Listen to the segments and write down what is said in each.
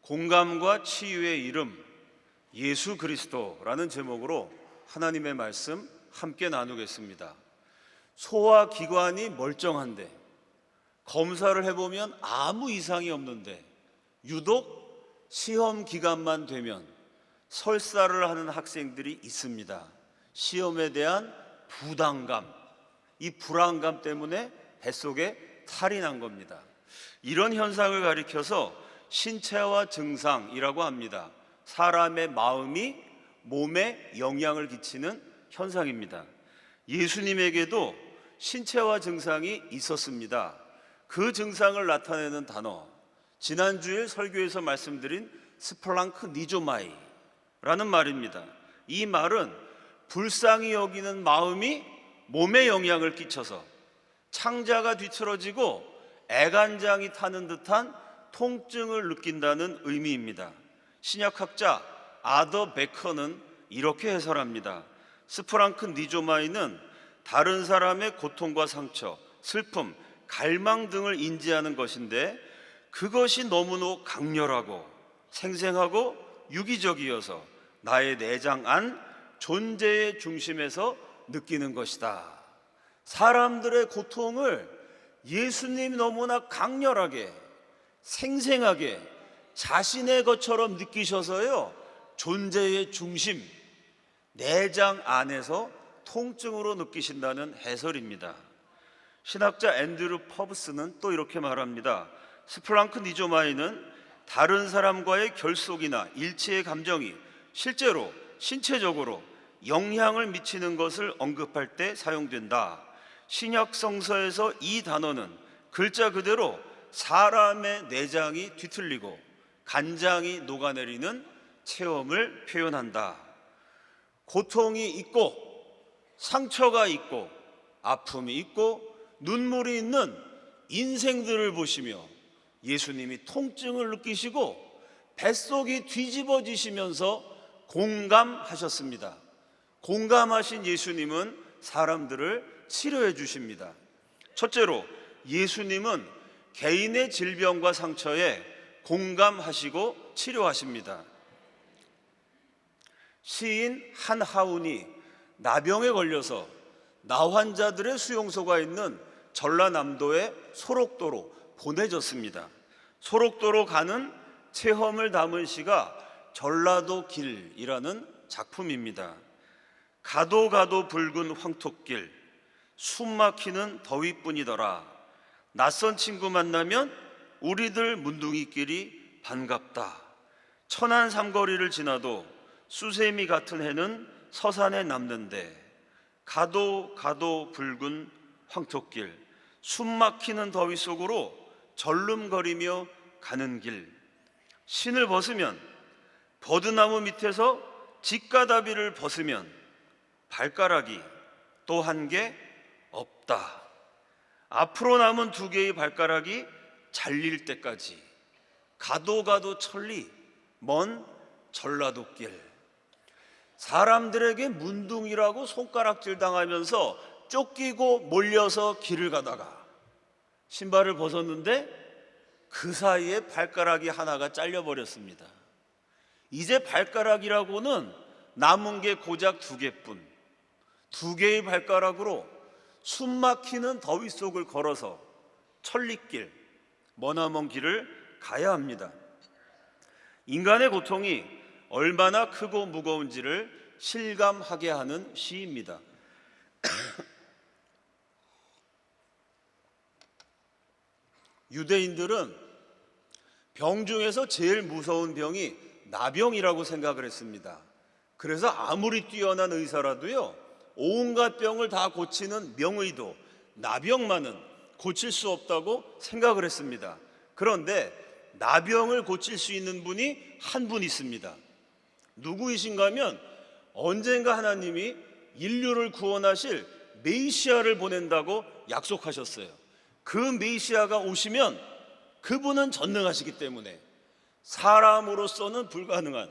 공감과 치유의 이름 예수 그리스도라는 제목으로 하나님의 말씀 함께 나누겠습니다. 소화기관이 멀쩡한데 검사를 해보면 아무 이상이 없는데 유독 시험 기간만 되면 설사를 하는 학생들이 있습니다. 시험에 대한 부담감, 이 불안감 때문에 뱃속에 탈이 난 겁니다. 이런 현상을 가리켜서 신체화 증상이라고 합니다. 사람의 마음이 몸에 영향을 끼치는 현상입니다. 예수님에게도 신체화 증상이 있었습니다. 그 증상을 나타내는 단어, 지난주일 설교에서 말씀드린 스플랑크니조마이라는 말입니다. 이 말은 불쌍히 여기는 마음이 몸에 영향을 끼쳐서 창자가 뒤틀어지고 애간장이 타는 듯한 통증을 느낀다는 의미입니다. 신약학자 아더 베커는 이렇게 해설합니다. 스프랑크니조마이는 다른 사람의 고통과 상처, 슬픔, 갈망 등을 인지하는 것인데 그것이 너무나 강렬하고 생생하고 유기적이어서 나의 내장 안 존재의 중심에서 느끼는 것이다. 사람들의 고통을 예수님이 너무나 강렬하게 생생하게 자신의 것처럼 느끼셔서요, 존재의 중심, 내장 안에서 통증으로 느끼신다는 해설입니다. 신학자 앤드류 퍼브스는 또 이렇게 말합니다. 스플랑크니조마이는 다른 사람과의 결속이나 일체의 감정이 실제로 신체적으로 영향을 미치는 것을 언급할 때 사용된다. 신약 성서에서 이 단어는 글자 그대로 사람의 내장이 뒤틀리고 간장이 녹아내리는 체험을 표현한다. 고통이 있고 상처가 있고 아픔이 있고 눈물이 있는 인생들을 보시며 예수님이 통증을 느끼시고 뱃속이 뒤집어지시면서 공감하셨습니다. 공감하신 예수님은 사람들을 치료해 주십니다. 첫째로 예수님은 개인의 질병과 상처에 공감하시고 치료하십니다. 시인 한하운이 나병에 걸려서 나환자들의 수용소가 있는 전라남도의 소록도로 보내졌습니다. 소록도로 가는 체험을 담은 시가 전라도 길이라는 작품입니다. 가도 가도 붉은 황토길, 숨 막히는 더위뿐이더라. 낯선 친구 만나면 우리들 문둥이끼리 반갑다. 천안 삼거리를 지나도 수세미 같은 해는 서산에 남는데 가도 가도 붉은 황토길, 숨 막히는 더위 속으로 절름거리며 가는 길. 신을 벗으면 버드나무 밑에서 직가다비를 벗으면 발가락이 또 한 개 없다. 앞으로 남은 두 개의 발가락이 잘릴 때까지 가도 가도 천리 먼 전라도길. 사람들에게 문둥이라고 손가락질 당하면서 쫓기고 몰려서 길을 가다가 신발을 벗었는데 그 사이에 발가락이 하나가 잘려버렸습니다. 이제 발가락이라고는 남은 게 고작 두 개뿐. 두 개의 발가락으로 숨 막히는 더위 속을 걸어서 천리길, 머나먼 길을 가야 합니다. 인간의 고통이 얼마나 크고 무거운지를 실감하게 하는 시입니다. 유대인들은 병 중에서 제일 무서운 병이 나병이라고 생각을 했습니다. 그래서 아무리 뛰어난 의사라도요, 온갖 병을 다 고치는 명의도 나병만은 고칠 수 없다고 생각을 했습니다. 그런데 나병을 고칠 수 있는 분이 한 분 있습니다. 누구이신가 하면 언젠가 하나님이 인류를 구원하실 메시아를 보낸다고 약속하셨어요. 그 메시아가 오시면 그분은 전능하시기 때문에 사람으로서는 불가능한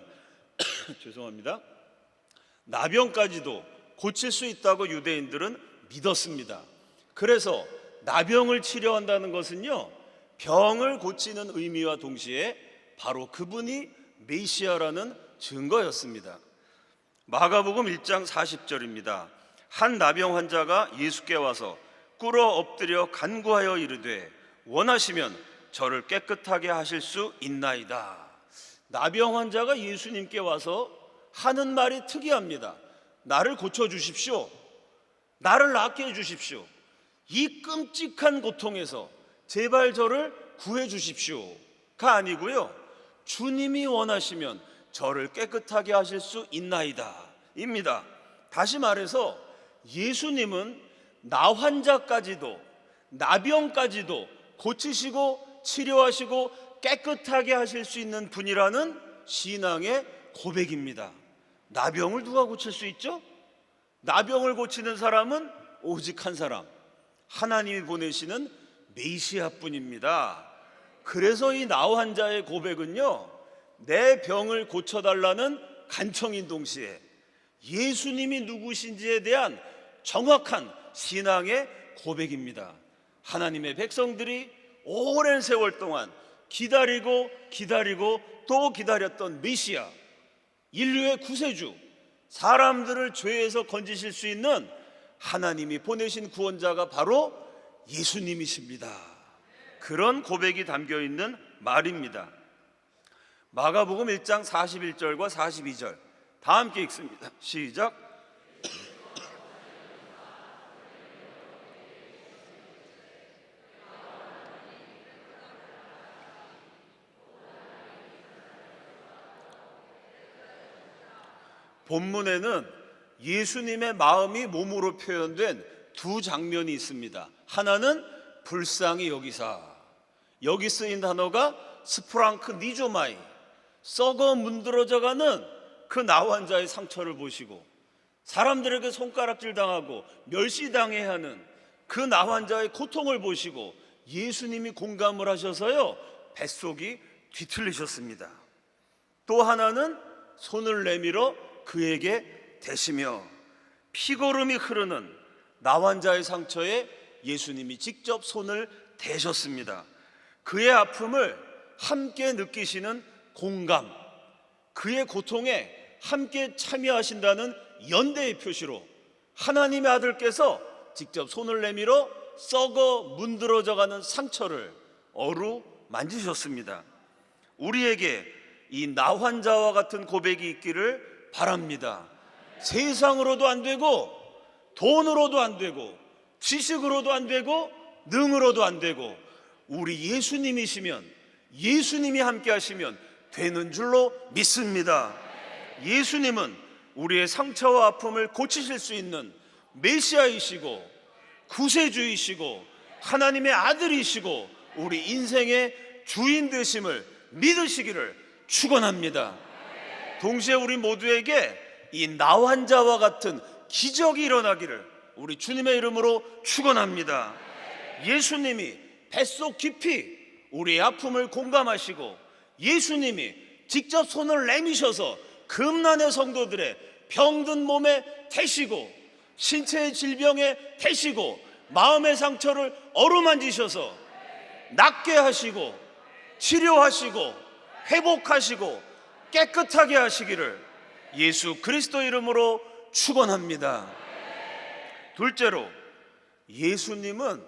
죄송합니다. 나병까지도 고칠 수 있다고 유대인들은 믿었습니다. 그래서 나병을 치료한다는 것은요, 병을 고치는 의미와 동시에 바로 그분이 메시아라는 증거였습니다. 마가복음 1장 40절입니다. 한 나병 환자가 예수께 와서 꿇어 엎드려 간구하여 이르되 원하시면 저를 깨끗하게 하실 수 있나이다. 나병 환자가 예수님께 와서 하는 말이 특이합니다. 나를 고쳐주십시오. 나를 낫게 해주십시오. 이 끔찍한 고통에서 제발 저를 구해주십시오가 아니고요, 주님이 원하시면 저를 깨끗하게 하실 수 있나이다 입니다. 다시 말해서 예수님은 나 환자까지도, 나병까지도 고치시고 치료하시고 깨끗하게 하실 수 있는 분이라는 신앙의 고백입니다. 나병을 누가 고칠 수 있죠? 나병을 고치는 사람은 오직 한 사람, 하나님이 보내시는 메시아뿐입니다. 그래서 이 나 환자의 고백은요, 내 병을 고쳐달라는 간청인 동시에 예수님이 누구신지에 대한 정확한 신앙의 고백입니다. 하나님의 백성들이 오랜 세월 동안 기다리고 또 기다렸던 메시아, 인류의 구세주, 사람들을 죄에서 건지실 수 있는 하나님이 보내신 구원자가 바로 예수님이십니다. 그런 고백이 담겨 있는 말입니다. 마가복음 1장 41절과 42절 다 함께 읽습니다. 시작. 본문에는 예수님의 마음이 몸으로 표현된 두 장면이 있습니다. 하나는 불쌍히 여기사, 여기 쓰인 단어가 스프랑크 니조마이, 썩어 문드러져가는 그 나 환자의 상처를 보시고 사람들에게 손가락질 당하고 멸시당해야 하는 그 나 환자의 고통을 보시고 예수님이 공감을 하셔서요, 뱃속이 뒤틀리셨습니다. 또 하나는 손을 내밀어 그에게 대시며 피고름이 흐르는 나 환자의 상처에 예수님이 직접 손을 대셨습니다. 그의 아픔을 함께 느끼시는 공감, 그의 고통에 함께 참여하신다는 연대의 표시로 하나님의 아들께서 직접 손을 내밀어 썩어 문드러져가는 상처를 어루만지셨습니다. 우리에게 이 나 환자와 같은 고백이 있기를 바랍니다. 세상으로도 안 되고 돈으로도 안 되고 지식으로도 안 되고 능으로도 안 되고 우리 예수님이시면, 예수님이 함께 하시면 되는 줄로 믿습니다. 예수님은 우리의 상처와 아픔을 고치실 수 있는 메시아이시고 구세주이시고 하나님의 아들이시고 우리 인생의 주인 되심을 믿으시기를 축원합니다. 동시에 우리 모두에게 이 나 환자와 같은 기적이 일어나기를 우리 주님의 이름으로 축원합니다. 예수님이 뱃속 깊이 우리의 아픔을 공감하시고 예수님이 직접 손을 내미셔서 금난의 성도들의 병든 몸에 대시고 신체의 질병에 대시고 마음의 상처를 어루만지셔서 낫게 하시고 치료하시고 회복하시고 깨끗하게 하시기를 예수 그리스도 이름으로 축원합니다. 둘째로, 예수님은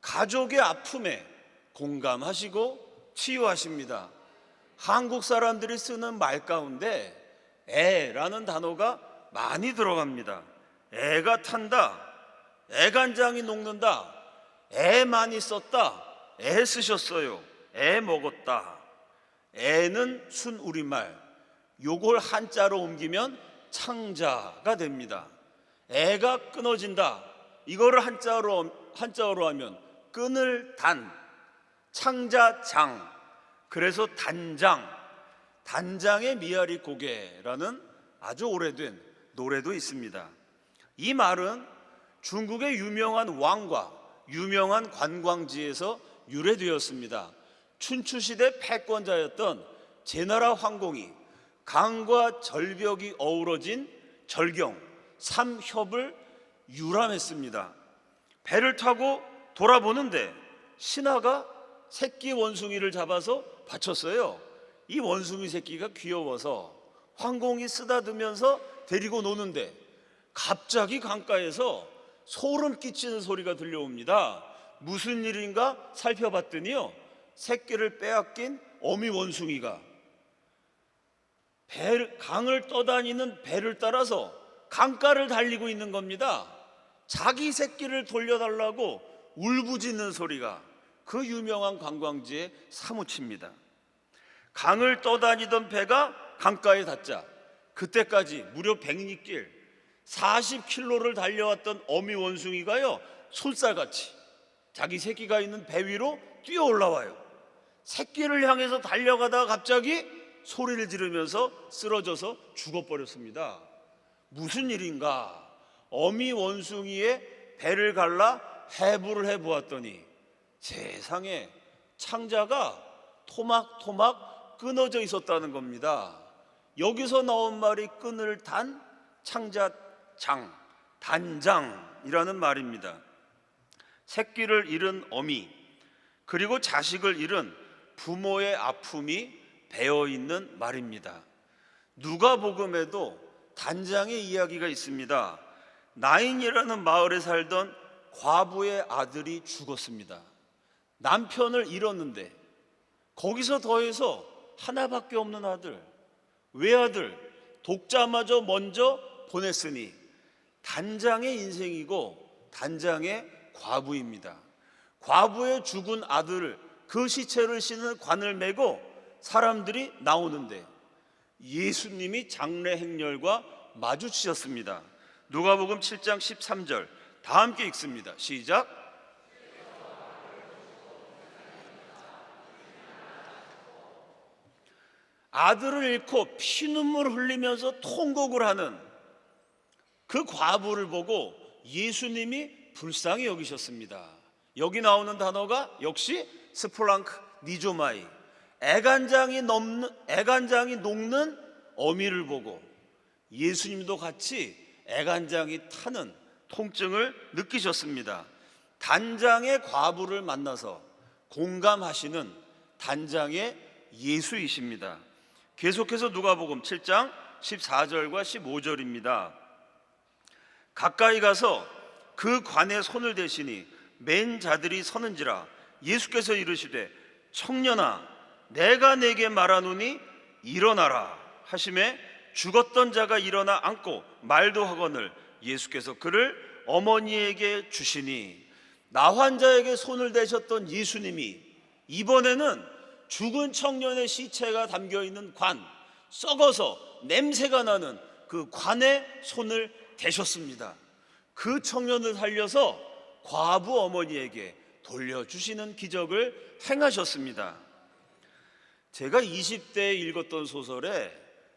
가족의 아픔에 공감하시고 치유하십니다. 한국 사람들이 쓰는 말 가운데 애라는 단어가 많이 들어갑니다. 애가 탄다, 애간장이 녹는다, 애 많이 썼다, 애 쓰셨어요, 애 먹었다. 애는 순우리말, 요걸 한자로 옮기면 창자가 됩니다. 애가 끊어진다, 이거를 한자어로 하면 끊을 단, 창자장, 그래서 단장, 단장의 미아리 고개라는 아주 오래된 노래도 있습니다. 이 말은 중국의 유명한 왕과 유명한 관광지에서 유래되었습니다. 춘추시대 패권자였던 제나라 황공이 강과 절벽이 어우러진 절경 삼협을 유람했습니다. 배를 타고 돌아보는데 신하가 새끼 원숭이를 잡아서 바쳤어요. 이 원숭이 새끼가 귀여워서 황공이 쓰다듬으면서 데리고 노는데 갑자기 강가에서 소름 끼치는 소리가 들려옵니다. 무슨 일인가 살펴봤더니요, 새끼를 빼앗긴 어미 원숭이가 강을 떠다니는 배를 따라서 강가를 달리고 있는 겁니다. 자기 새끼를 돌려달라고 울부짖는 소리가 그 유명한 관광지에 사무칩니다. 강을 떠다니던 배가 강가에 닿자 그때까지 무려 백리길 40km를 달려왔던 어미 원숭이가요, 솔살같이 자기 새끼가 있는 배 위로 뛰어 올라와요. 새끼를 향해서 달려가다가 갑자기 소리를 지르면서 쓰러져서 죽어버렸습니다. 무슨 일인가? 어미 원숭이의 배를 갈라 해부를 해보았더니 세상에 창자가 토막토막 끊어져 있었다는 겁니다. 여기서 나온 말이 끈을 단 창자장, 단장이라는 말입니다. 새끼를 잃은 어미, 그리고 자식을 잃은 부모의 아픔이 배어있는 말입니다. 누가복음에도 단장의 이야기가 있습니다. 나인이라는 마을에 살던 과부의 아들이 죽었습니다. 남편을 잃었는데 거기서 더해서 하나밖에 없는 아들, 외아들, 독자마저 먼저 보냈으니 단장의 인생이고 단장의 과부입니다. 과부의 죽은 아들을, 그 시체를 싣는 관을 메고 사람들이 나오는데 예수님이 장례 행렬과 마주치셨습니다. 누가복음 7장 13절 다 함께 읽습니다. 시작. 아들을 잃고 피눈물 흘리면서 통곡을 하는 그 과부를 보고 예수님이 불쌍히 여기셨습니다. 여기 나오는 단어가 역시 스플랑크 니조마이, 애간장이 녹는 어미를 보고 예수님도 같이 애간장이 타는 통증을 느끼셨습니다. 단장의 과부를 만나서 공감하시는 단장의 예수이십니다. 계속해서 누가복음 7장 14절과 15절입니다. 가까이 가서 그 관에 손을 대시니 맨 자들이 서는지라 예수께서 이르시되 청년아 내가 내게 말하노니 일어나라 하시매 죽었던 자가 일어나 앉고 말도 하거늘 예수께서 그를 어머니에게 주시니, 나환자에게 손을 대셨던 예수님이 이번에는 죽은 청년의 시체가 담겨있는 관, 썩어서 냄새가 나는 그 관에 손을 대셨습니다. 그 청년을 살려서 과부 어머니에게 돌려주시는 기적을 행하셨습니다. 제가 20대에 읽었던 소설에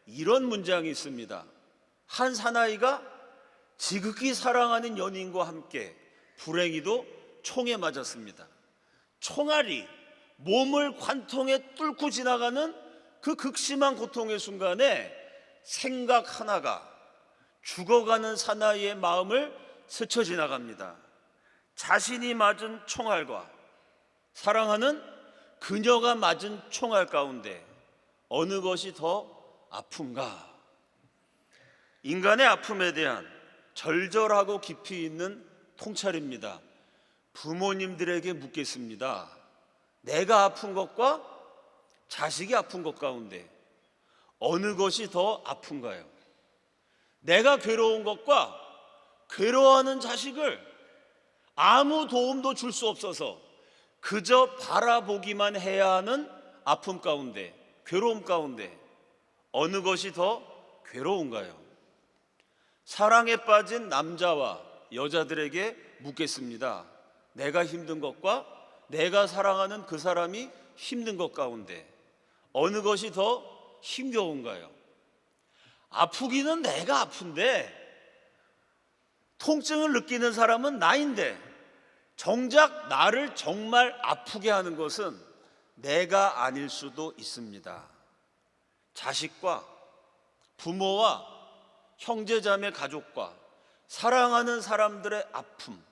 이런 문장이 있습니다. 한 사나이가 지극히 사랑하는 연인과 함께 불행히도 총에 맞았습니다. 총알이 몸을 관통해 뚫고 지나가는 그 극심한 고통의 순간에 생각 하나가 죽어가는 사나이의 마음을 스쳐 지나갑니다. 자신이 맞은 총알과 사랑하는 그녀가 맞은 총알 가운데 어느 것이 더 아픈가? 인간의 아픔에 대한 절절하고 깊이 있는 통찰입니다. 부모님들에게 묻겠습니다. 내가 아픈 것과 자식이 아픈 것 가운데 어느 것이 더 아픈가요? 내가 괴로운 것과 괴로워하는 자식을 아무 도움도 줄 수 없어서 그저 바라보기만 해야 하는 아픔 가운데, 괴로움 가운데 어느 것이 더 괴로운가요? 사랑에 빠진 남자와 여자들에게 묻겠습니다. 내가 힘든 것과 내가 사랑하는 그 사람이 힘든 것 가운데 어느 것이 더 힘겨운가요? 아프기는 내가 아픈데 통증을 느끼는 사람은 나인데 정작 나를 정말 아프게 하는 것은 내가 아닐 수도 있습니다. 자식과 부모와 형제자매 가족과 사랑하는 사람들의 아픔,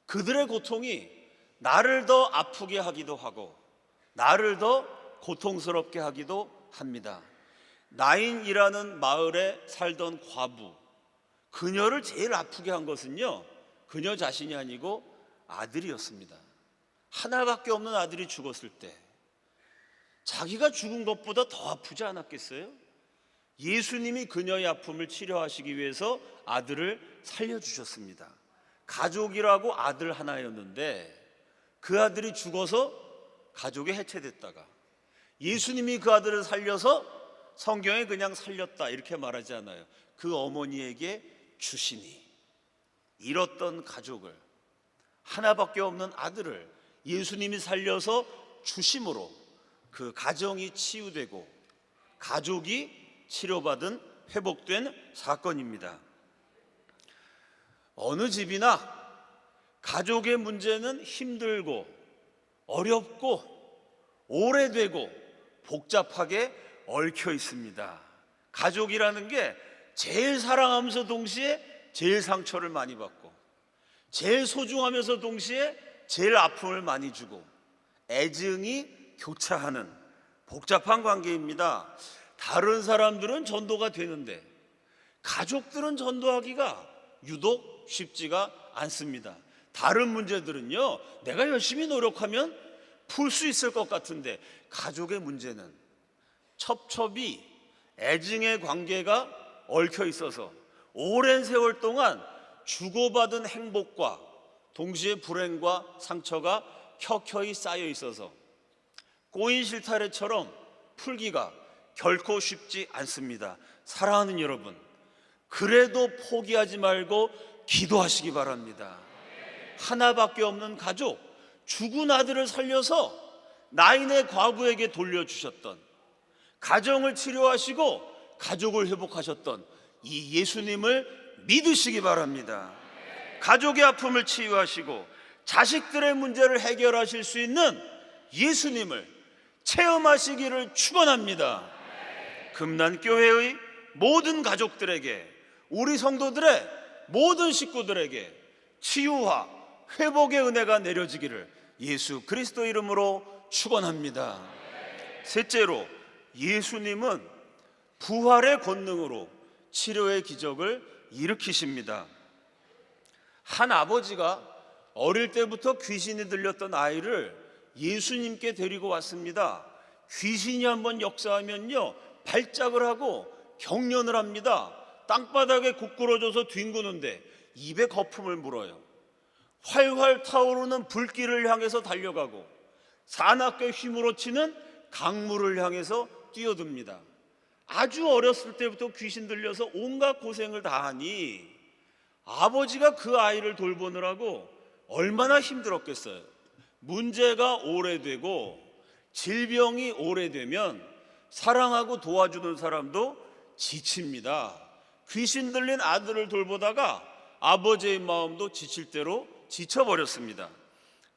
그들의 고통이 나를 더 아프게 하기도 하고 나를 더 고통스럽게 하기도 합니다. 나인이라는 마을에 살던 과부, 그녀를 제일 아프게 한 것은요, 그녀 자신이 아니고 아들이었습니다. 하나밖에 없는 아들이 죽었을 때 자기가 죽은 것보다 더 아프지 않았겠어요? 예수님이 그녀의 아픔을 치료하시기 위해서 아들을 살려주셨습니다. 가족이라고 아들 하나였는데 그 아들이 죽어서 가족이 해체됐다가 예수님이 그 아들을 살려서 성경에 그냥 살렸다 이렇게 말하지 않아요. 그 어머니에게 주시니, 잃었던 가족을, 하나밖에 없는 아들을 예수님이 살려서 주심으로 그 가정이 치유되고 가족이 치료받은, 회복된 사건입니다. 어느 집이나 가족의 문제는 힘들고 어렵고 오래되고 복잡하게 얽혀 있습니다. 가족이라는 게 제일 사랑하면서 동시에 제일 상처를 많이 받고, 제일 소중하면서 동시에 제일 아픔을 많이 주고, 애증이 교차하는 복잡한 관계입니다. 다른 사람들은 전도가 되는데 가족들은 전도하기가 유독 쉽지가 않습니다. 다른 문제들은요, 내가 열심히 노력하면 풀 수 있을 것 같은데 가족의 문제는 첩첩이 애증의 관계가 얽혀 있어서 오랜 세월 동안 주고받은 행복과 동시에 불행과 상처가 켜켜이 쌓여 있어서 꼬인 실타래처럼 풀기가 결코 쉽지 않습니다. 사랑하는 여러분, 그래도 포기하지 말고 기도하시기 바랍니다. 하나밖에 없는 가족, 죽은 아들을 살려서 나인의 과부에게 돌려주셨던, 가정을 치료하시고 가족을 회복하셨던 이 예수님을 믿으시기 바랍니다. 가족의 아픔을 치유하시고 자식들의 문제를 해결하실 수 있는 예수님을 체험하시기를 축원합니다. 금난교회의 모든 가족들에게, 우리 성도들의 모든 식구들에게 치유와 회복의 은혜가 내려지기를 예수 그리스도 이름으로 축원합니다. 셋째로, 예수님은 부활의 권능으로 치료의 기적을 일으키십니다. 한 아버지가 어릴 때부터 귀신이 들렸던 아이를 예수님께 데리고 왔습니다. 귀신이 한번 역사하면요, 발작을 하고 경련을 합니다. 땅바닥에 고꾸러져서 뒹구는데 입에 거품을 물어요. 활활 타오르는 불길을 향해서 달려가고 사납게 휘몰아치는 강물을 향해서 뛰어듭니다. 아주 어렸을 때부터 귀신 들려서 온갖 고생을 다 하니 아버지가 그 아이를 돌보느라고 얼마나 힘들었겠어요. 문제가 오래되고 질병이 오래되면 사랑하고 도와주는 사람도 지칩니다. 귀신 들린 아들을 돌보다가 아버지의 마음도 지칠 대로 지쳐버렸습니다.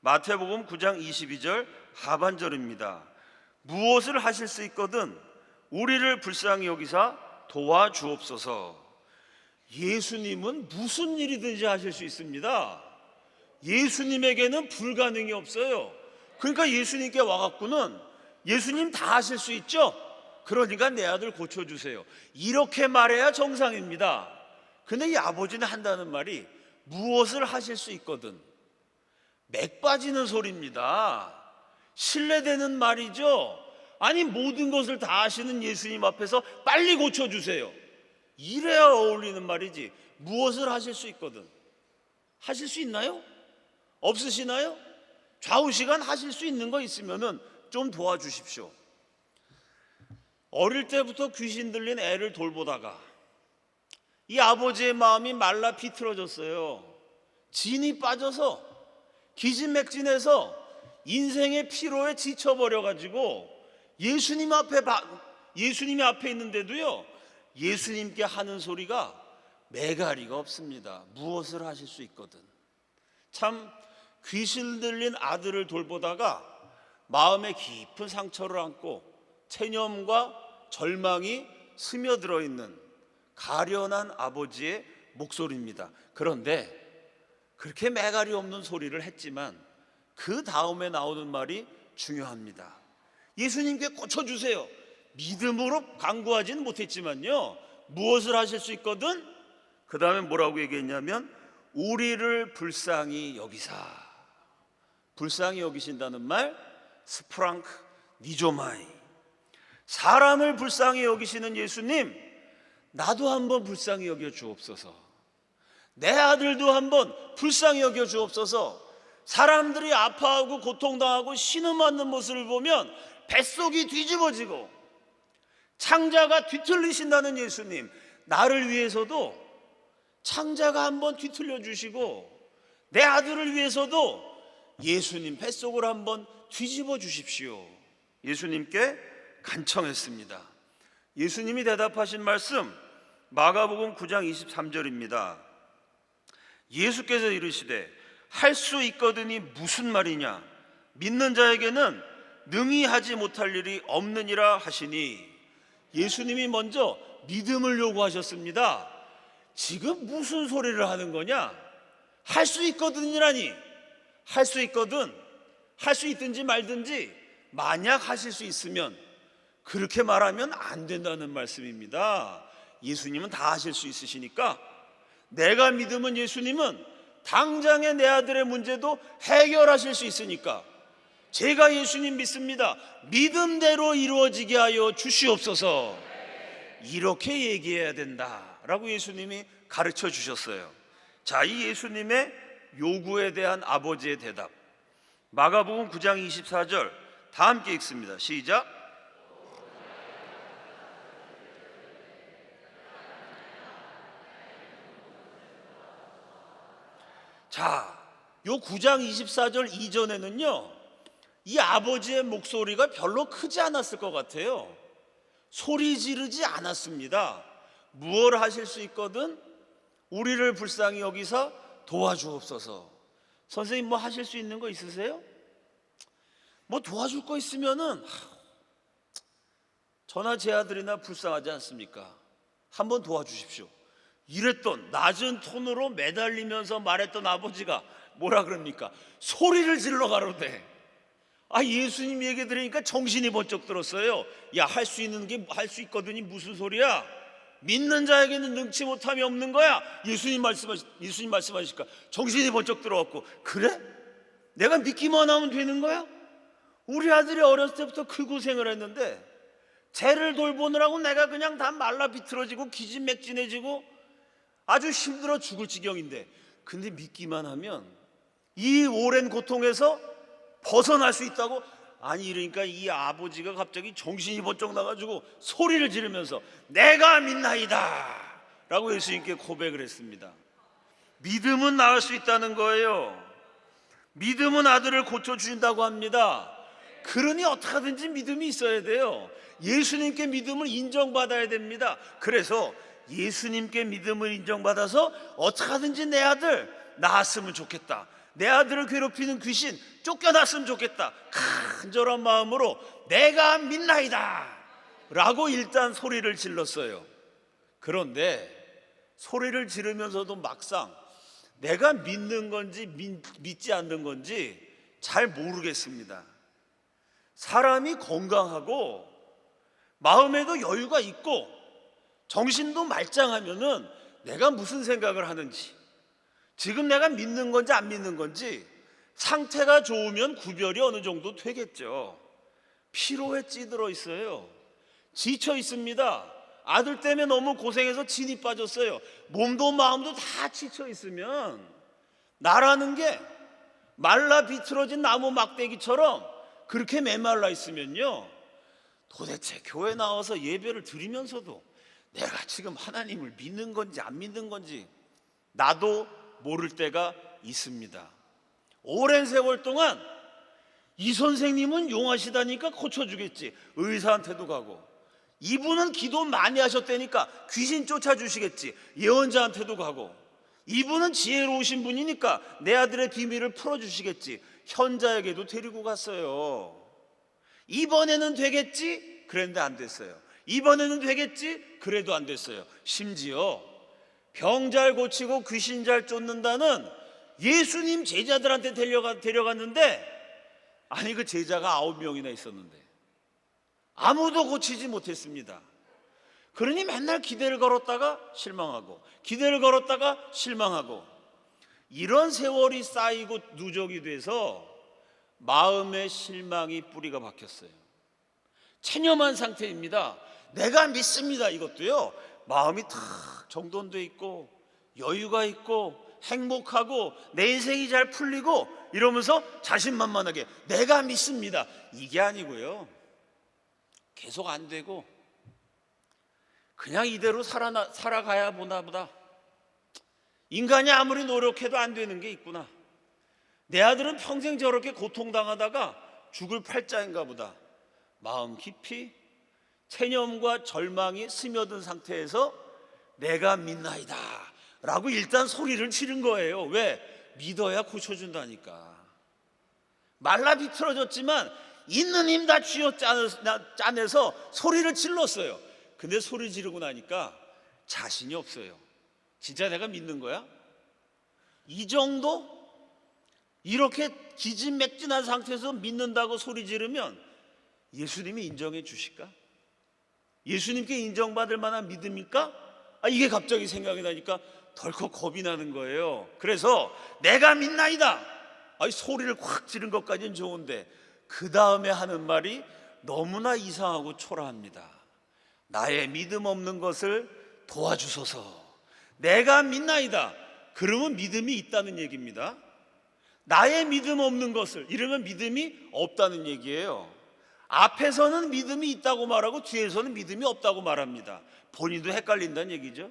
마태복음 9장 22절 하반절입니다. 무엇을 하실 수 있거든 우리를 불쌍히 여기사 도와주옵소서. 예수님은 무슨 일이든지 하실 수 있습니다. 예수님에게는 불가능이 없어요. 그러니까 예수님께 와갖고는 예수님 다 하실 수 있죠? 그러니까 내 아들 고쳐주세요, 이렇게 말해야 정상입니다. 근데 이 아버지는 한다는 말이 무엇을 하실 수 있거든, 맥 빠지는 소리입니다. 신뢰되는 말이죠. 아니, 모든 것을 다 하시는 예수님 앞에서 빨리 고쳐주세요, 이래야 어울리는 말이지. 무엇을 하실 수 있거든, 하실 수 있나요? 없으시나요? 좌우시간 하실 수 있는 거 있으면은 좀 도와주십시오. 어릴 때부터 귀신 들린 애를 돌보다가 이 아버지의 마음이 말라 비틀어졌어요. 진이 빠져서 기진맥진해서 인생의 피로에 지쳐버려가지고 예수님이 앞에 있는데도요, 예수님께 하는 소리가 매가리가 없습니다. 무엇을 하실 수 있거든. 참, 귀신 들린 아들을 돌보다가 마음에 깊은 상처를 안고 체념과 절망이 스며들어 있는 가련한 아버지의 목소리입니다. 그런데 그렇게 매가리 없는 소리를 했지만 그 다음에 나오는 말이 중요합니다. 예수님께 고쳐주세요, 믿음으로 간구하지는 못했지만요, 무엇을 하실 수 있거든? 그 다음에 뭐라고 얘기했냐면 우리를 불쌍히 여기사. 불쌍히 여기신다는 말, 스프랑크 니조마이. 사람을 불쌍히 여기시는 예수님, 나도 한번 불쌍히 여겨 주옵소서. 내 아들도 한번 불쌍히 여겨 주옵소서. 사람들이 아파하고 고통당하고 신음하는 모습을 보면 뱃속이 뒤집어지고 창자가 뒤틀리신다는 예수님, 나를 위해서도 창자가 한번 뒤틀려 주시고 내 아들을 위해서도 예수님 뱃속을 한번 뒤집어 주십시오. 예수님께 간청했습니다. 예수님이 대답하신 말씀, 마가복음 9장 23절입니다. 예수께서 이르시되 할 수 있거든이 무슨 말이냐, 믿는 자에게는 능히 하지 못할 일이 없느니라 하시니. 예수님이 먼저 믿음을 요구하셨습니다. 지금 무슨 소리를 하는 거냐? 할 수 있거든이라니. 할 수 있거든, 할 수 있든지 말든지 만약 하실 수 있으면, 그렇게 말하면 안 된다는 말씀입니다. 예수님은 다 하실 수 있으시니까, 내가 믿으면 예수님은 당장의 내 아들의 문제도 해결하실 수 있으니까 제가 예수님 믿습니다, 믿음대로 이루어지게 하여 주시옵소서. 이렇게 얘기해야 된다라고 예수님이 가르쳐 주셨어요. 자, 이 예수님의 요구에 대한 아버지의 대답, 마가복음 9장 24절 다 함께 읽습니다. 시작. 자, 요 9장 24절 이전에는요, 이 아버지의 목소리가 별로 크지 않았을 것 같아요. 소리 지르지 않았습니다. 무엇을 하실 수 있거든? 우리를 불쌍히 여기사 도와주옵소서. 선생님, 뭐 하실 수 있는 거 있으세요? 뭐 도와줄 거 있으면은 저나 제 아들이나 불쌍하지 않습니까? 한번 도와주십시오. 이랬던, 낮은 톤으로 매달리면서 말했던 아버지가 뭐라 그럽니까? 소리를 질러 가로되. 예수님 얘기 들으니까 정신이 번쩍 들었어요. 야, 할 수 있는 게 할 수 있거든이 무슨 소리야? 믿는 자에게는 능치 못함이 없는 거야. 예수님 말씀하시니까 정신이 번쩍 들어왔고, 그래? 내가 믿기만 하면 되는 거야? 우리 아들이 어렸을 때부터 그 고생을 했는데 쟤를 돌보느라고 내가 그냥 다 말라 비틀어지고 기진맥진해지고 아주 힘들어 죽을 지경인데, 근데 믿기만 하면 이 오랜 고통에서 벗어날 수 있다고? 아니, 이러니까 이 아버지가 갑자기 정신이 번쩍 나가지고 소리를 지르면서 내가 믿나이다 라고 예수님께 고백을 했습니다. 믿음은 나을 수 있다는 거예요. 믿음은 아들을 고쳐주신다고 합니다. 그러니 어떻게든지 믿음이 있어야 돼요. 예수님께 믿음을 인정받아야 됩니다. 그래서 예수님께 믿음을 인정받아서 어떻게든지 내 아들 나았으면 좋겠다, 내 아들을 괴롭히는 귀신 쫓겨났으면 좋겠다, 간절한 마음으로 내가 믿나이다 라고 일단 소리를 질렀어요. 그런데 소리를 지르면서도 막상 내가 믿는 건지 믿지 않는 건지 잘 모르겠습니다. 사람이 건강하고 마음에도 여유가 있고 정신도 말짱하면은 내가 무슨 생각을 하는지, 지금 내가 믿는 건지 안 믿는 건지 상태가 좋으면 구별이 어느 정도 되겠죠. 피로에 찌들어 있어요. 지쳐 있습니다. 아들 때문에 너무 고생해서 진이 빠졌어요. 몸도 마음도 다 지쳐 있으면 나라는 게 말라 비틀어진 나무 막대기처럼 그렇게 메말라 있으면요, 도대체 교회 나와서 예배를 드리면서도 내가 지금 하나님을 믿는 건지 안 믿는 건지 나도 모를 때가 있습니다. 오랜 세월 동안 이 선생님은 용하시다니까 고쳐주겠지, 의사한테도 가고, 이분은 기도 많이 하셨다니까 귀신 쫓아주시겠지, 예언자한테도 가고, 이분은 지혜로우신 분이니까 내 아들의 비밀을 풀어주시겠지, 현자에게도 데리고 갔어요. 이번에는 되겠지? 그랬는데 안 됐어요. 이번에는 되겠지? 그래도 안 됐어요. 심지어 병 잘 고치고 귀신 잘 쫓는다는 예수님 제자들한테 데려갔는데, 아니 그 제자가 9명이나 있었는데 아무도 고치지 못했습니다. 그러니 맨날 기대를 걸었다가 실망하고, 기대를 걸었다가 실망하고, 이런 세월이 쌓이고 누적이 돼서 마음의 실망이 뿌리가 박혔어요. 체념한 상태입니다. 내가 믿습니다. 이것도요, 마음이 탁 정돈돼 있고 여유가 있고 행복하고 내 인생이 잘 풀리고 이러면서 자신만만하게 내가 믿습니다, 이게 아니고요, 계속 안 되고 그냥 이대로 살아가야 보다. 인간이 아무리 노력해도 안 되는 게 있구나. 내 아들은 평생 저렇게 고통당하다가 죽을 팔자인가 보다. 마음 깊이 체념과 절망이 스며든 상태에서 내가 믿나이다 라고 일단 소리를 지른 거예요. 왜? 믿어야 고쳐준다니까. 말라 비틀어졌지만 있는 힘 다 쥐어 짜내서 소리를 질렀어요. 근데 소리 지르고 나니까 자신이 없어요. 진짜 내가 믿는 거야? 이 정도? 이렇게 기진맥진한 상태에서 믿는다고 소리 지르면 예수님이 인정해 주실까? 예수님께 인정받을 만한 믿음일까? 이게 갑자기 생각이 나니까 덜컥 겁이 나는 거예요. 그래서 내가 믿나이다, 소리를 확 지른 것까지는 좋은데 그 다음에 하는 말이 너무나 이상하고 초라합니다. 나의 믿음 없는 것을 도와주소서. 내가 믿나이다, 그러면 믿음이 있다는 얘기입니다. 나의 믿음 없는 것을, 이러면 믿음이 없다는 얘기예요. 앞에서는 믿음이 있다고 말하고 뒤에서는 믿음이 없다고 말합니다. 본인도 헷갈린다는 얘기죠.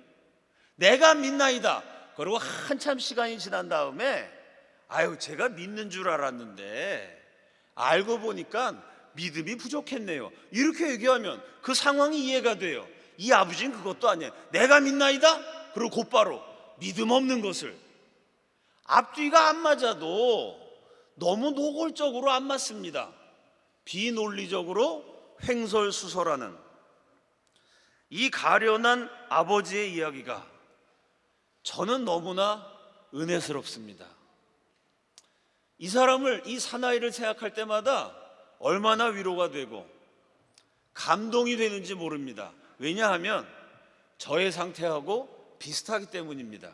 내가 믿나이다, 그리고 한참 시간이 지난 다음에 제가 믿는 줄 알았는데 알고 보니까 믿음이 부족했네요, 이렇게 얘기하면 그 상황이 이해가 돼요. 이 아버지는 그것도 아니에요. 내가 믿나이다, 그리고 곧바로 믿음 없는 것을. 앞뒤가 안 맞아도 너무 노골적으로 안 맞습니다. 비논리적으로 횡설수설하는 이 가련한 아버지의 이야기가 저는 너무나 은혜스럽습니다. 이 사람을, 이 사나이를 생각할 때마다 얼마나 위로가 되고 감동이 되는지 모릅니다. 왜냐하면 저의 상태하고 비슷하기 때문입니다.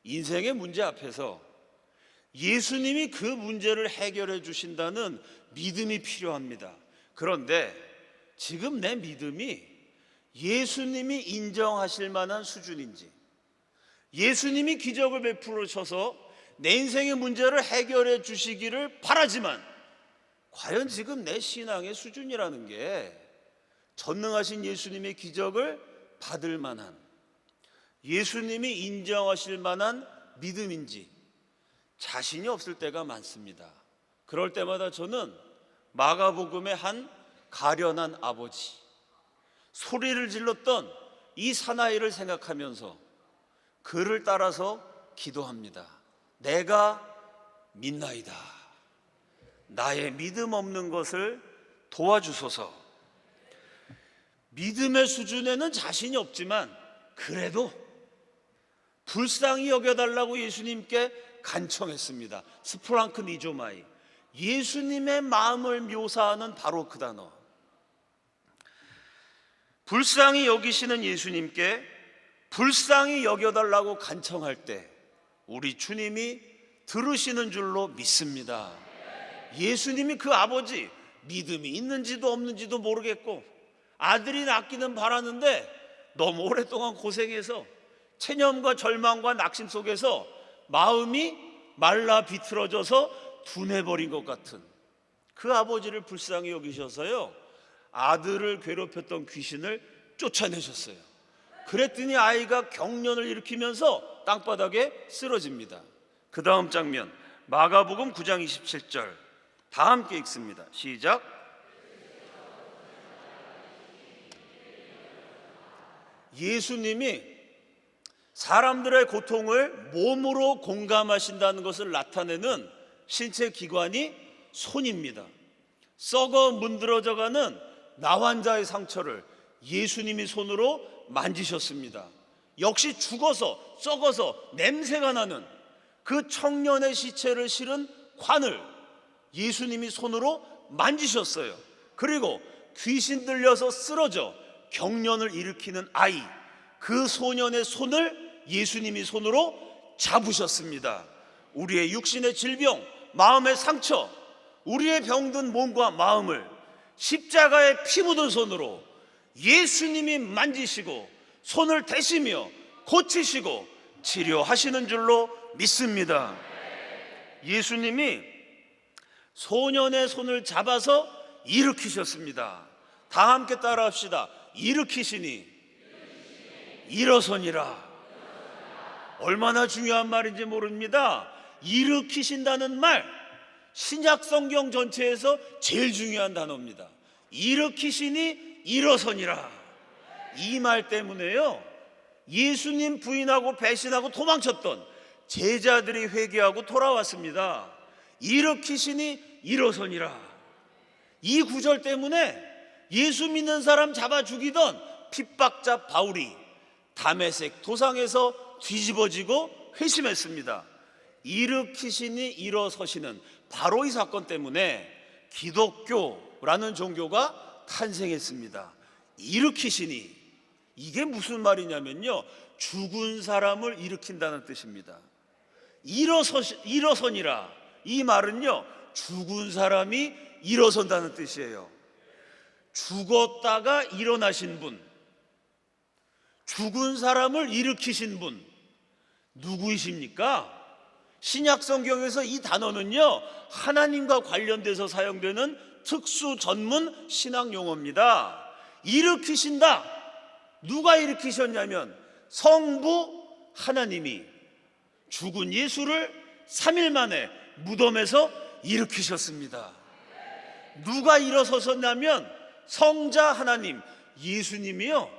인생의 문제 앞에서 예수님이 그 문제를 해결해 주신다는 믿음이 필요합니다. 그런데 지금 내 믿음이 예수님이 인정하실 만한 수준인지, 예수님이 기적을 베풀으셔서 내 인생의 문제를 해결해 주시기를 바라지만 과연 지금 내 신앙의 수준이라는 게 전능하신 예수님의 기적을 받을 만한, 예수님이 인정하실 만한 믿음인지 자신이 없을 때가 많습니다. 그럴 때마다 저는 마가복음의 한 가련한 아버지, 소리를 질렀던 이 사나이를 생각하면서 그를 따라서 기도합니다. 내가 믿나이다, 나의 믿음 없는 것을 도와주소서. 믿음의 수준에는 자신이 없지만 그래도 불쌍히 여겨달라고 예수님께 간청했습니다. 스프랑크 니조마이, 예수님의 마음을 묘사하는 바로 그 단어. 불쌍히 여기시는 예수님께 불쌍히 여겨달라고 간청할 때 우리 주님이 들으시는 줄로 믿습니다. 예수님이 그 아버지, 믿음이 있는지도 없는지도 모르겠고 아들이 낳기는 바라는데 너무 오랫동안 고생해서 체념과 절망과 낙심 속에서 마음이 말라 비틀어져서 둔해버린 것 같은 그 아버지를 불쌍히 여기셔서요, 아들을 괴롭혔던 귀신을 쫓아내셨어요. 그랬더니 아이가 경련을 일으키면서 땅바닥에 쓰러집니다. 그 다음 장면, 마가복음 9장 27절 다 함께 읽습니다. 시작. 예수님이 사람들의 고통을 몸으로 공감하신다는 것을 나타내는 신체 기관이 손입니다. 썩어 문드러져가는 나환자의 상처를 예수님이 손으로 만지셨습니다. 역시 죽어서 썩어서 냄새가 나는 그 청년의 시체를 실은 관을 예수님이 손으로 만지셨어요. 그리고 귀신 들려서 쓰러져 경련을 일으키는 아이, 그 소년의 손을 예수님이 손으로 잡으셨습니다. 우리의 육신의 질병, 마음의 상처, 우리의 병든 몸과 마음을 십자가에 피 묻은 손으로 예수님이 만지시고 손을 대시며 고치시고 치료하시는 줄로 믿습니다. 예수님이 소년의 손을 잡아서 일으키셨습니다. 다 함께 따라합시다. 일으키시니 일어서니라. 얼마나 중요한 말인지 모릅니다. 일으키신다는 말, 신약 성경 전체에서 제일 중요한 단어입니다. 일으키시니 일어서니라. 이 말 때문에요, 예수님 부인하고 배신하고 도망쳤던 제자들이 회개하고 돌아왔습니다. 일으키시니 일어서니라. 이 구절 때문에 예수 믿는 사람 잡아 죽이던 핍박자 바울이 다메섹 도상에서 뒤집어지고 회심했습니다. 일으키시니 일어서시는 바로 이 사건 때문에 기독교라는 종교가 탄생했습니다. 일으키시니, 이게 무슨 말이냐면요, 죽은 사람을 일으킨다는 뜻입니다. 일어서니라, 이 말은요, 죽은 사람이 일어선다는 뜻이에요. 죽었다가 일어나신 분, 죽은 사람을 일으키신 분, 누구이십니까? 신약 성경에서 이 단어는요, 하나님과 관련돼서 사용되는 특수 전문 신학 용어입니다. 일으키신다. 누가 일으키셨냐면 성부 하나님이 죽은 예수를 3일 만에 무덤에서 일으키셨습니다. 누가 일어서셨냐면 성자 하나님 예수님이요,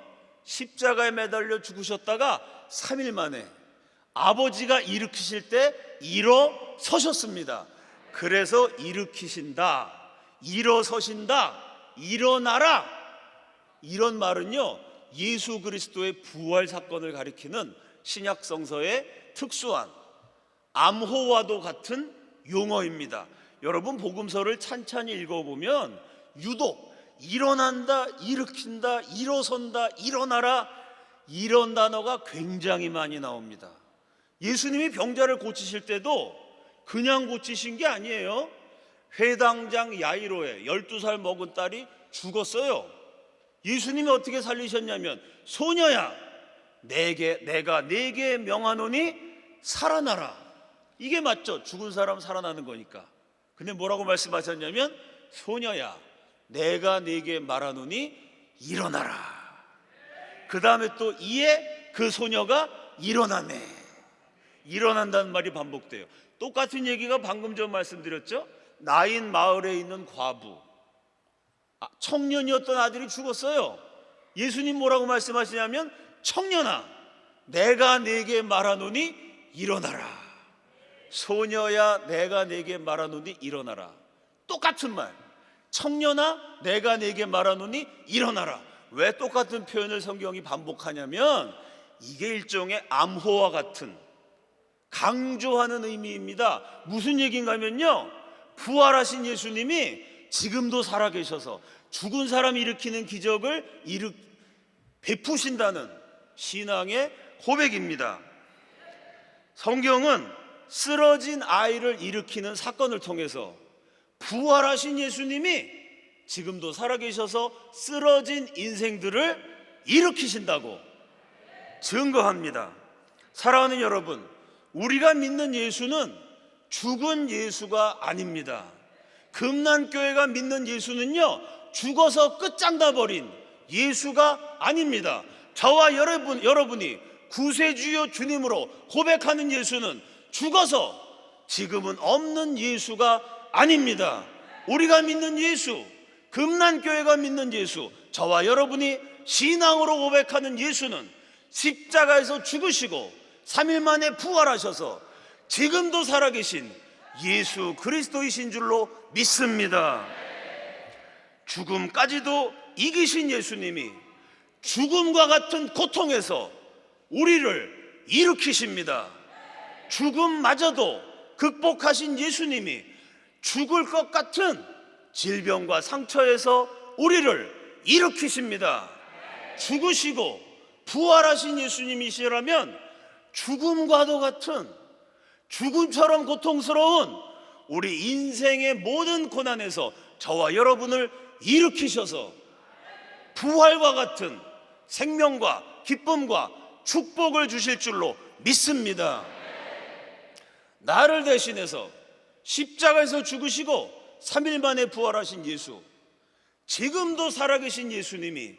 십자가에 매달려 죽으셨다가 3일 만에 아버지가 일으키실 때 일어서셨습니다. 그래서 일으키신다, 일어서신다, 일어나라, 이런 말은요, 예수 그리스도의 부활 사건을 가리키는 신약 성서의 특수한 암호와도 같은 용어입니다. 여러분, 복음서를 찬찬히 읽어보면 유독 일어난다, 일으킨다, 일어선다, 일어나라, 이런 단어가 굉장히 많이 나옵니다. 예수님이 병자를 고치실 때도 그냥 고치신 게 아니에요. 회당장 야이로의 12살 먹은 딸이 죽었어요. 예수님이 어떻게 살리셨냐면, 소녀야, 내가 네게 명하노니 살아나라. 이게 맞죠? 죽은 사람 살아나는 거니까. 근데 뭐라고 말씀하셨냐면, 소녀야, 내가 네게 말하노니 일어나라. 그 다음에 또 이에 그 소녀가 일어나네. 일어난다는 말이 반복돼요. 똑같은 얘기가 방금 전 말씀드렸죠. 나인 마을에 있는 과부, 청년이었던 아들이 죽었어요. 예수님 뭐라고 말씀하시냐면, 청년아, 내가 네게 말하노니 일어나라. 소녀야, 내가 네게 말하노니 일어나라. 똑같은 말. 청년아, 내가 네게 말하노니 일어나라. 왜 똑같은 표현을 성경이 반복하냐면, 이게 일종의 암호와 같은 강조하는 의미입니다. 무슨 얘기인가 하면요, 부활하신 예수님이 지금도 살아계셔서 죽은 사람 일으키는 기적을 베푸신다는 신앙의 고백입니다. 성경은 쓰러진 아이를 일으키는 사건을 통해서 부활하신 예수님이 지금도 살아계셔서 쓰러진 인생들을 일으키신다고 증거합니다. 사랑하는 여러분, 우리가 믿는 예수는 죽은 예수가 아닙니다. 금난교회가 믿는 예수는요, 죽어서 끝장나 버린 예수가 아닙니다. 저와 여러분이 구세주요 주님으로 고백하는 예수는 죽어서 지금은 없는 예수가 아닙니다. 우리가 믿는 예수, 금난교회가 믿는 예수, 저와 여러분이 신앙으로 고백하는 예수는 십자가에서 죽으시고 3일 만에 부활하셔서 지금도 살아계신 예수 그리스도이신 줄로 믿습니다. 죽음까지도 이기신 예수님이 죽음과 같은 고통에서 우리를 일으키십니다. 죽음마저도 극복하신 예수님이 죽을 것 같은 질병과 상처에서 우리를 일으키십니다. 죽으시고 부활하신 예수님이시라면 죽음과도 같은, 죽음처럼 고통스러운 우리 인생의 모든 고난에서 저와 여러분을 일으키셔서 부활과 같은 생명과 기쁨과 축복을 주실 줄로 믿습니다. 나를 대신해서 십자가에서 죽으시고 3일 만에 부활하신 예수, 지금도 살아계신 예수님이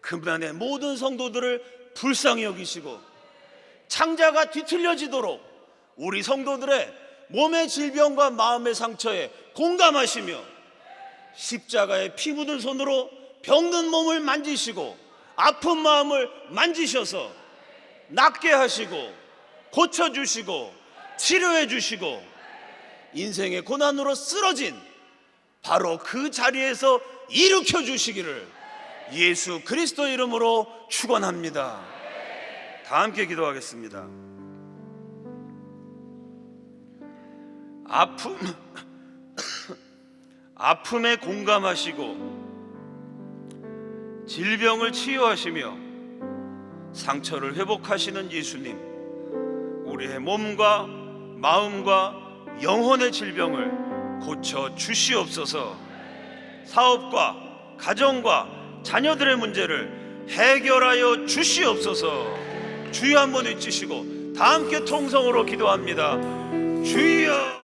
그만의 모든 성도들을 불쌍히 여기시고 창자가 뒤틀려지도록 우리 성도들의 몸의 질병과 마음의 상처에 공감하시며 십자가에 피 묻은 손으로 병든 몸을 만지시고 아픈 마음을 만지셔서 낫게 하시고 고쳐주시고 치료해 주시고 인생의 고난으로 쓰러진 바로 그 자리에서 일으켜 주시기를 예수 그리스도 이름으로 축원합니다. 다 함께 기도하겠습니다. 아픔에 공감하시고 질병을 치유하시며 상처를 회복하시는 예수님, 우리의 몸과 마음과 영혼의 질병을 고쳐 주시옵소서. 사업과 가정과 자녀들의 문제를 해결하여 주시옵소서. 주여 한번 외치시고 다 함께 통성으로 기도합니다. 주여.